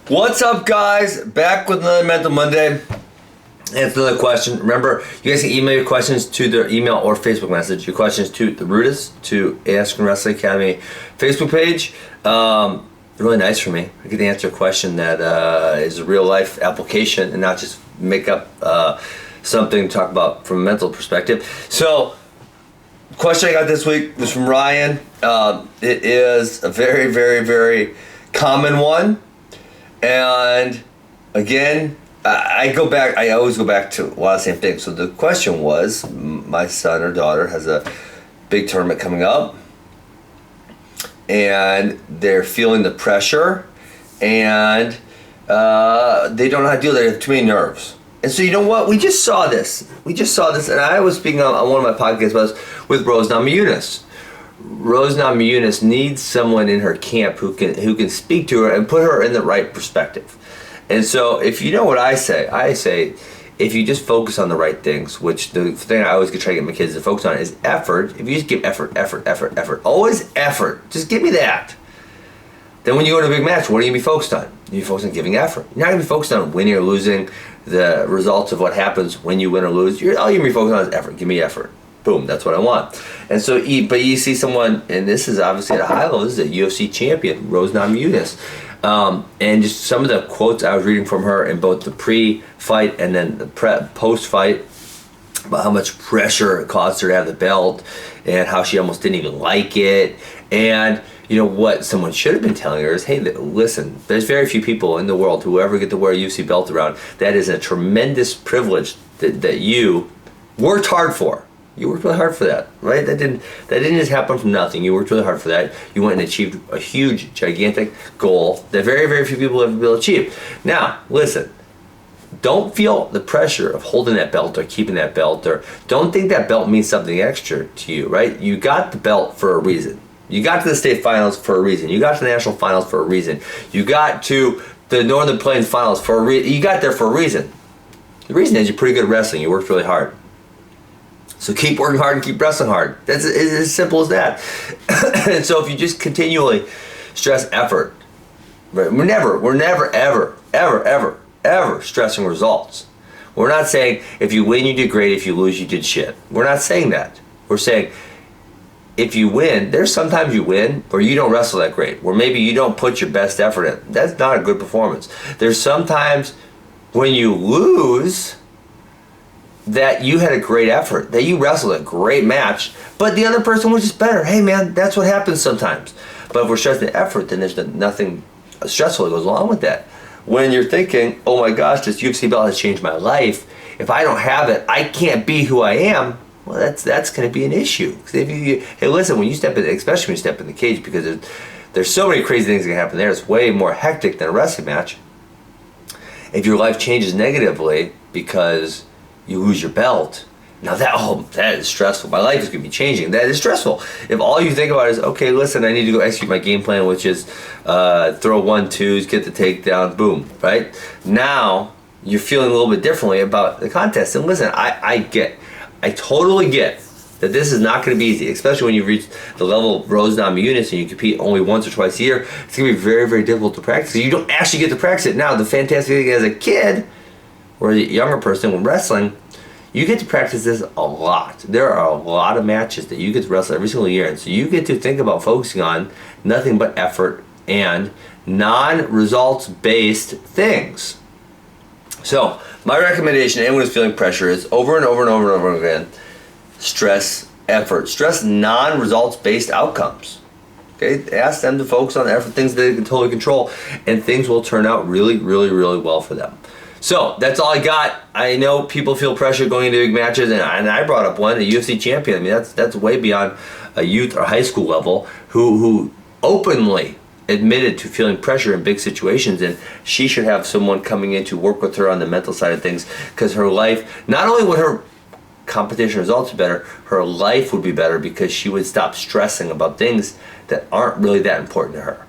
What's up, guys? Back with another Mental Monday. Answer another question. Remember, you guys can email your questions to their email or Facebook message. Your questions to the RUDIS, to Askren Wrestling Academy Facebook page. Really nice for me. I get to answer a question that is a real life application and not just make up something to talk about from a mental perspective. So, the question I got this week was from Ryan. It is a very, very, very common one. And again, I always go back to a lot of the same things. So the question was, my son or daughter has a big tournament coming up, and they're feeling the pressure, and they don't know how to deal with it. They have too many nerves. And so you know what? We just saw this, and I was speaking on one of my podcasts about this with Rose Namajunas. Rose Namajunas needs someone in her camp who can speak to her and put her in the right perspective. And so if you know what I say if you just focus on the right things, which the thing I always try to get my kids to focus on is effort. If you just give effort, always effort, just give me that. Then when you go to a big match, what are you going to be focused on? You're focused on giving effort. You're not going to be focused on winning or losing, the results of what happens when you win or lose. All you're going to be focused on is effort. Give me effort. Boom, that's what I want. And so, but you see someone, and this is obviously at a high level, this is a UFC champion, Rose Namajunas. And just some of the quotes I was reading from her in both the pre-fight and then the post-fight, about how much pressure it caused her to have the belt and how she almost didn't even like it. And you know what someone should have been telling her is, hey, listen, there's very few people in the world who ever get to wear a UFC belt around. That is a tremendous privilege that you worked hard for. You worked really hard for that, right? That didn't just happen from nothing. You worked really hard for that. You went and achieved a huge, gigantic goal that very, very few people have been able to achieve. Now, listen, don't feel the pressure of holding that belt or keeping that belt, or don't think that belt means something extra to you, right? You got the belt for a reason. You got to the state finals for a reason. You got to the national finals for a reason. You got to the Northern Plains finals for a reason. You got there for a reason. The reason is you're pretty good at wrestling. You worked really hard. So keep working hard and keep wrestling hard. That's as simple as that. And so if you just continually stress effort, right? We're never, ever stressing results. We're not saying if you win, you did great. If you lose, you did shit. We're not saying that. We're saying if you win, there's sometimes you win or you don't wrestle that great, or maybe you don't put your best effort in. That's not a good performance. There's sometimes when you lose that you had a great effort, that you wrestled a great match, but the other person was just better. Hey man, that's what happens sometimes. But if we're stressing effort, then there's nothing stressful that goes along with that. When you're thinking, oh my gosh, this UFC belt has changed my life. If I don't have it, I can't be who I am. Well, that's going to be an issue. Hey, listen, when you step in, especially when you step in the cage, because there's so many crazy things that can happen there. It's way more hectic than a wrestling match. If your life changes negatively because you lose your belt, now that is stressful. My life is going to be changing. That is stressful. If all you think about is, okay, listen, I need to go execute my game plan, which is throw 1-2s, get the takedown, boom, right? Now you're feeling a little bit differently about the contest. And listen, I totally get that this is not going to be easy, especially when you reach the level of Rose Namajunas and you compete only once or twice a year. It's going to be very, very difficult to practice. So you don't actually get to practice it. Now, the fantastic thing as a kid or a younger person when wrestling, you get to practice this a lot. There are a lot of matches that you get to wrestle every single year, and so you get to think about focusing on nothing but effort and non-results based things. So my recommendation to anyone who's feeling pressure is over and over again, stress effort. Stress non-results based outcomes. Okay, ask them to focus on the effort, things that they can totally control, and things will turn out really, really, really well for them. So that's all I got. I know people feel pressure going into big matches, and I brought up one, a UFC champion. I mean, that's way beyond a youth or high school level, who openly admitted to feeling pressure in big situations, and she should have someone coming in to work with her on the mental side of things, because her life, not only would her competition results be better, her life would be better because she would stop stressing about things that aren't really that important to her.